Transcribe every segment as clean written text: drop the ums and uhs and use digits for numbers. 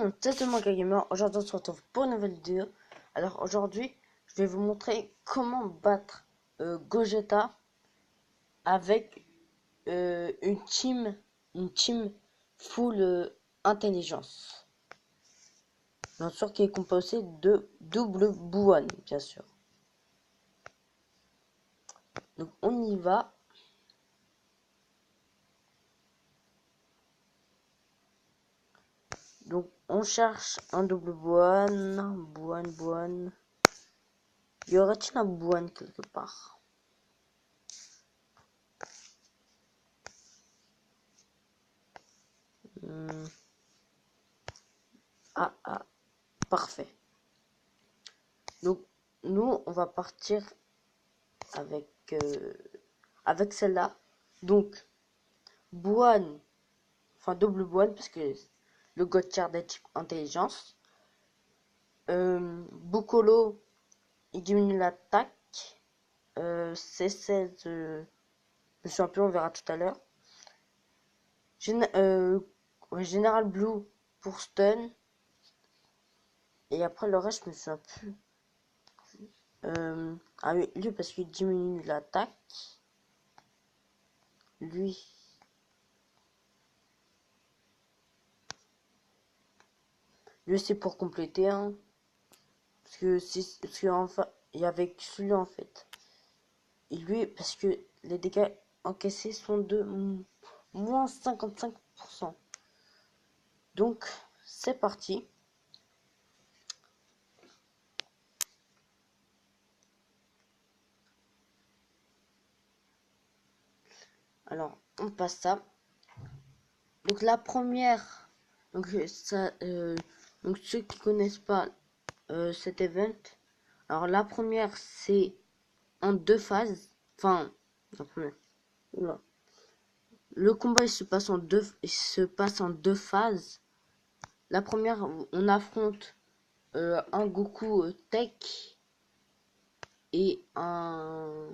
monde, c'est Manga Gamer. Aujourd'hui, on se retrouve pour une nouvelle vidéo. Alors aujourd'hui, je vais vous montrer comment battre Gogeta avec une team full intelligence. Bien sûr, qui est composée de double Buon, bien sûr. Donc on y va. Donc on cherche un double Buon. Y aurait-il un Buon quelque part? Parfait. Donc nous on va partir avec celle-là. Donc Buon, enfin double Buon parce que le Gotchard est type intelligence. Bukolo il diminue l'attaque. C16 je suis un peu, on verra tout à l'heure. Général Blue pour stun. Et après le reste je me souviens plus. Ah oui, lui parce qu'il diminue l'attaque. Lui c'est pour compléter, hein. Parce que enfin il y avait celui-là en fait. Et lui parce que les dégâts encaissés sont de moins 55%. Donc c'est parti. Alors on passe ça. Donc la première, donc ça, donc ceux qui connaissent pas cet event, alors la première c'est en deux phases. Enfin, la première. Oula. Le combat il se passe en deux phases. La première, on affronte un Goku Tech et un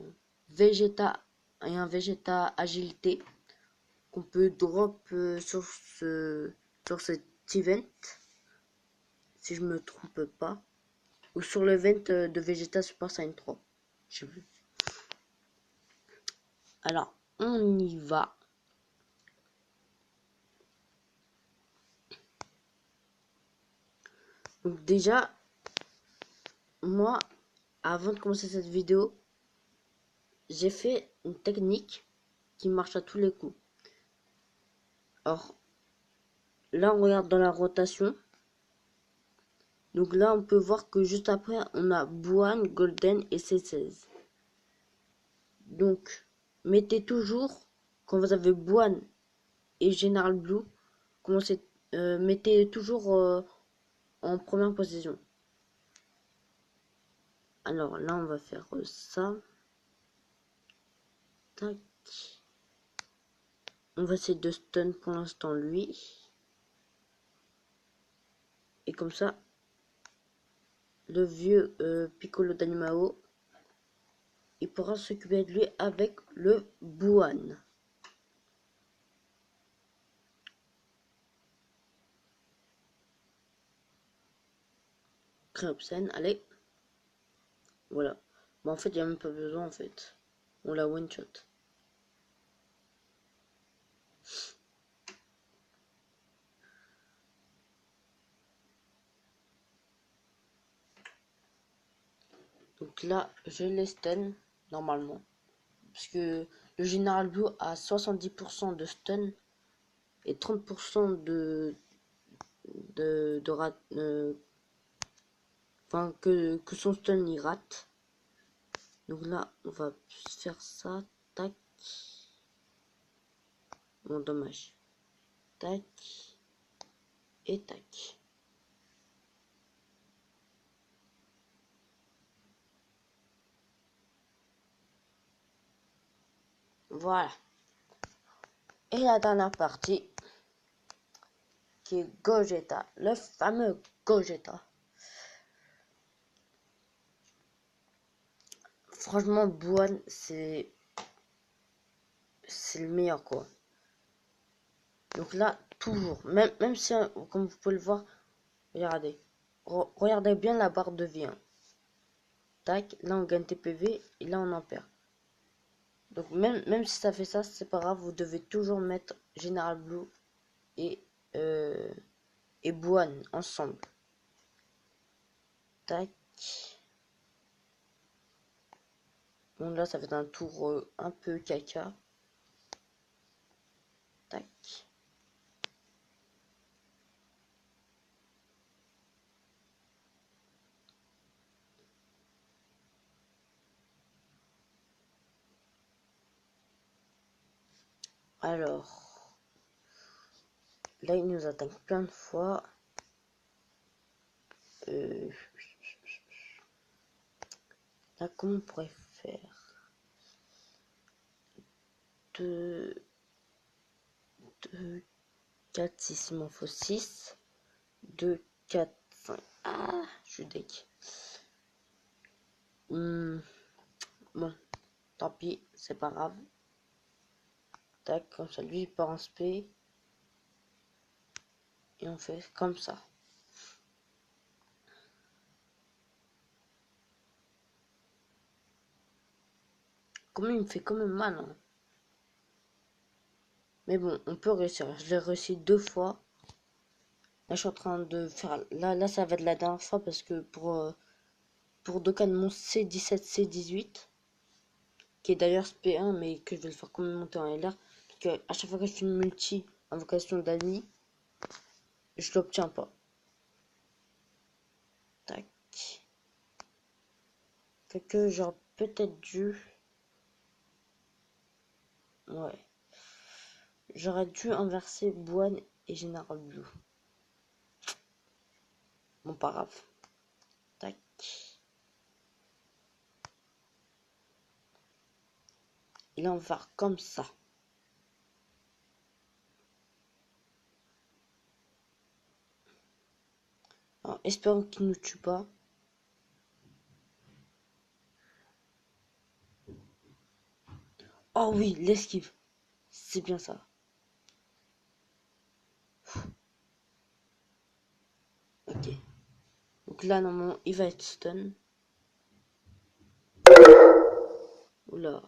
Vegeta agilité qu'on peut drop sur cet event, si je me trompe pas, ou sur l'event de Vegeta Super Saiyan 3. Je sais plus. Alors, on y va. Donc déjà, moi, avant de commencer cette vidéo, j'ai fait une technique qui marche à tous les coups. Alors, là, on regarde dans la rotation. Donc là, on peut voir que juste après, on a Buon, Golden et C16. Donc, mettez toujours, quand vous avez Buon et Général Blue, mettez toujours en première position. Alors là, on va faire ça. Tac. On va essayer de stun pour l'instant lui. Et comme ça, le vieux Piccolo d'Animao, il pourra s'occuper de lui avec le Buon. Créopsen, allez. Voilà. Bon, en fait, il n'y a même pas besoin, en fait. On la one-shot. Donc là, je les stun, normalement. Parce que le Général Blue a 70% de stun et 30% enfin, que son stun il rate. Donc là, on va faire ça. Tac. Bon, dommage. Tac. Et tac. Voilà. Et la dernière partie, qui est Gogeta. Le fameux Gogeta. Franchement, Buon, c'est le meilleur, quoi. Donc là, toujours, même si, comme vous pouvez le voir, Regardez. Regardez bien la barre de vie, hein. Tac, là on gagne TPV et là on en perd. Donc même si ça fait ça, c'est pas grave, vous devez toujours mettre General Blue et, euh, et Buan ensemble. Tac. Bon là ça fait un tour un peu caca. Tac. Alors, là il nous attaque plein de fois. Là comment on pourrait faire? 2, 4, 6, il m'en faut 6. 2, 4, 5. Ah, je suis deck. Bon, tant pis, c'est pas grave. Tac, comme ça, lui il part en spé. Et on fait comme ça. Comment il me fait quand même mal, hein. Mais bon, on peut réussir. Je l'ai réussi 2 fois. Là, je suis en train de faire... Là, ça va être la dernière fois parce que pour Dokkan, mon C17, C18, qui est d'ailleurs SP1, mais que je vais le faire quand même monter en LR, parce que à chaque fois que je fais une multi invocation d'Annie, je l'obtiens pas. Tac. Fait que j'aurais peut-être dû... Ouais. J'aurais dû inverser Buan et General Blue. Bon, pas grave. Tac. Et là, on va faire comme ça. Alors, espérons qu'il ne nous tue pas. Oh oui, l'esquive. C'est bien ça. Ok. Donc là, normalement, il va être stun. Oula.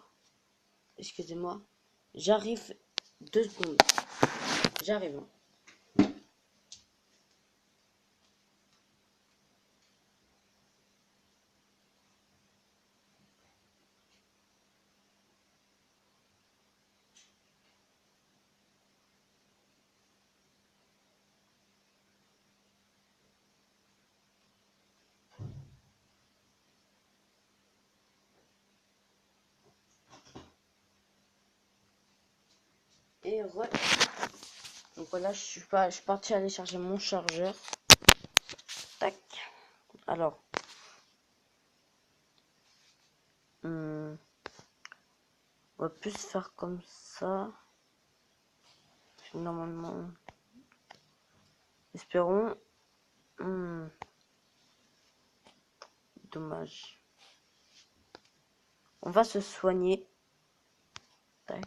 Excusez-moi. J'arrive 2 secondes. J'arrive, hein. Et donc voilà, je suis parti aller chercher mon chargeur. Tac. Alors. On va plus faire comme ça. Normalement. Espérons. Dommage. On va se soigner. Tac.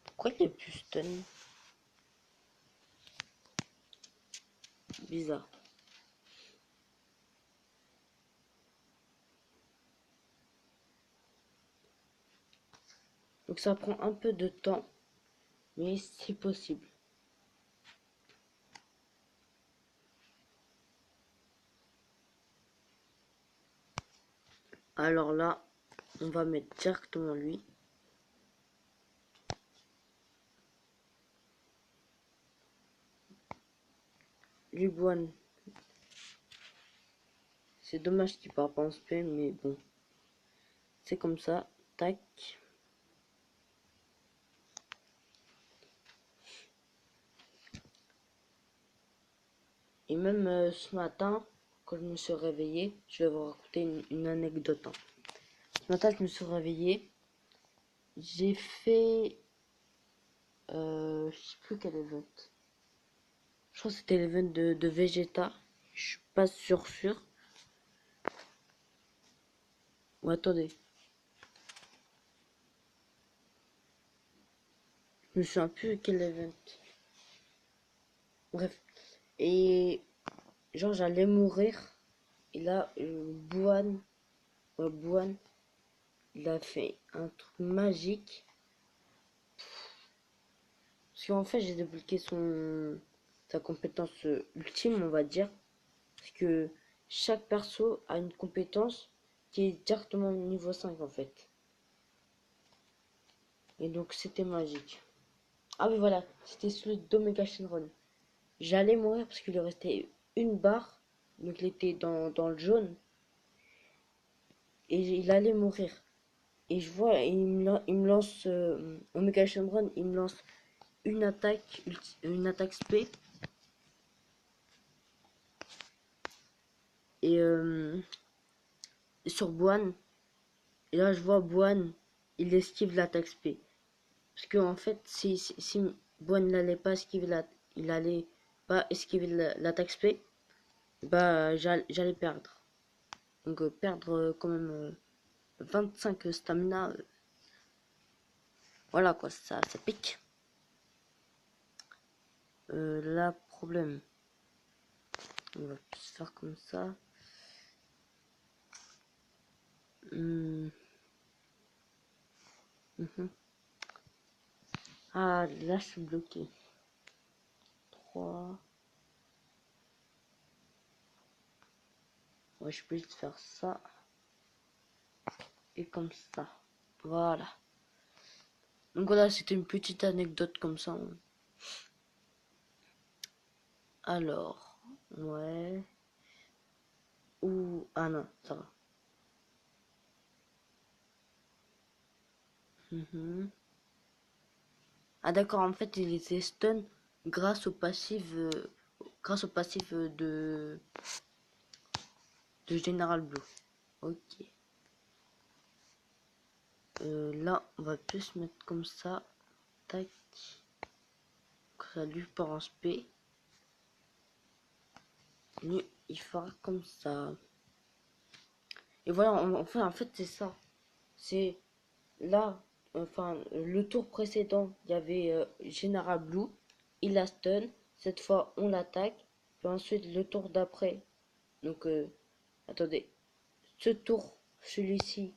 Pourquoi il est plus stun? Bizarre. Donc ça prend un peu de temps. Mais c'est possible. Alors là, on va mettre directement lui. Luboine. C'est dommage qu'il part pas en spé, mais bon. C'est comme ça. Tac. Et même ce matin, quand je me suis réveillé, je vais vous raconter une anecdote, hein. Ce matin, je me suis réveillé. J'ai fait... je sais plus quel event. Je crois que c'était l'event de Vegeta. Je suis pas sûr. Ou attendez. Je me souviens plus quel event. Bref. Et genre j'allais mourir. Et là, Bouane, il a fait un truc magique. Parce qu'en fait, j'ai débloqué sa compétence ultime, on va dire. Parce que chaque perso a une compétence qui est directement niveau 5 en fait. Et donc c'était magique. Ah oui voilà, c'était celui d'Omega Shenron. J'allais mourir parce qu'il lui restait une barre. Donc il était dans le jaune. Et il allait mourir. Et je vois, il me lance Omega Shenron, il me lance une attaque spé. Et sur Boine. Et là je vois Boine, il esquive l'attaque spé. Parce que en fait, si Boine n'allait pas esquiver il allait pas esquiver l'attaque spé, bah j'allais perdre. Donc perdre quand même 25 stamina. Voilà quoi, ça pique. Là, problème. On va plus faire comme ça. Hum, mhm. Ah, là, je suis bloqué. 3. Ouais, je peux juste faire ça. Et comme ça. Voilà. Donc voilà, c'était une petite anecdote comme ça. Alors, ouais. Ou... Ah non, ça va. Mhm. Ah d'accord, en fait, il était stun grâce au passif de General Blue. Ok. Là, on va plus se mettre comme ça. Tac. Ça lui part en spé. Lui, il fera comme ça. Et voilà, en fait, c'est ça. C'est là, enfin, le tour précédent, il y avait General Blue. Il a stun. Cette fois, on l'attaque. Puis ensuite, le tour d'après. Donc, attendez. Ce tour, celui-ci.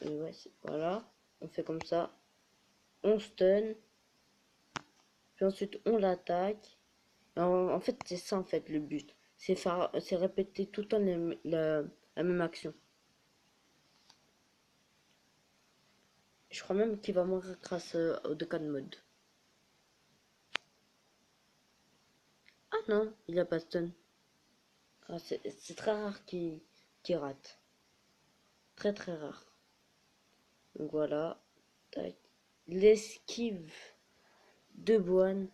Ouais, voilà. On fait comme ça. On stun. Puis ensuite, on l'attaque. En fait, c'est ça, en fait, le but. C'est répéter tout le temps la même action. Je crois même qu'il va mourir grâce au Dokkan Mode. Ah non, il a pas stun. Ah, c'est très rare qu'il rate. Très très rare. Donc voilà. Tac. L'esquive de Boine.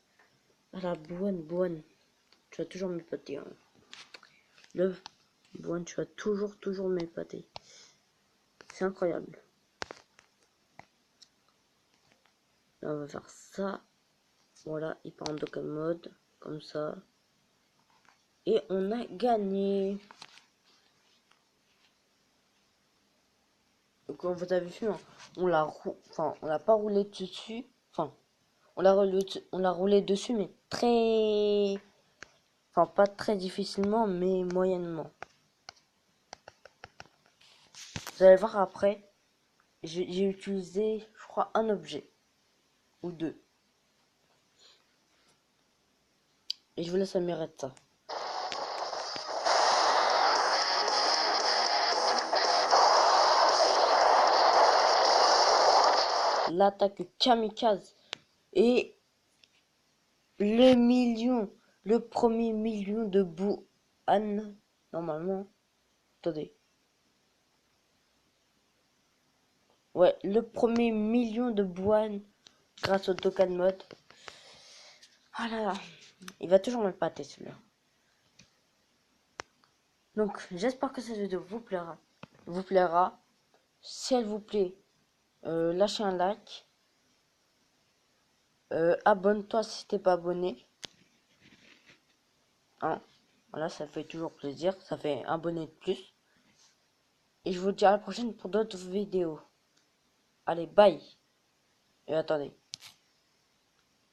Ah la Boine. Tu vas toujours m'épater. Hein. Le Boine, tu vas toujours m'épater. C'est incroyable. Là, on va faire ça. Voilà, il part en Dokkan Mode. Comme ça. Et on a gagné. Donc, comme vous avez vu, hein, on l'a pas roulé dessus. Enfin, on l'a roulé dessus, mais très. Enfin, pas très difficilement, mais moyennement. Vous allez voir après, j'ai utilisé, je crois, un objet. Ou deux. Et je vous laisse admirer de ça. L'attaque kamikaze. Et le premier million de Bouhan. Normalement. Attendez. Ouais, le premier million de Bouhan grâce au Dokkan Mode. Ah là là, il va toujours me pâter celui-là. Donc, j'espère que cette vidéo vous plaira. Si elle vous plaît, lâchez un like. Abonne-toi si t'es pas abonné. Hein, voilà, ça fait toujours plaisir. Ça fait un abonné de plus. Et je vous dis à la prochaine pour d'autres vidéos. Allez, bye. Et attendez.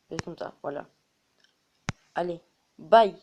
C'est comme ça, voilà. Allez, bye.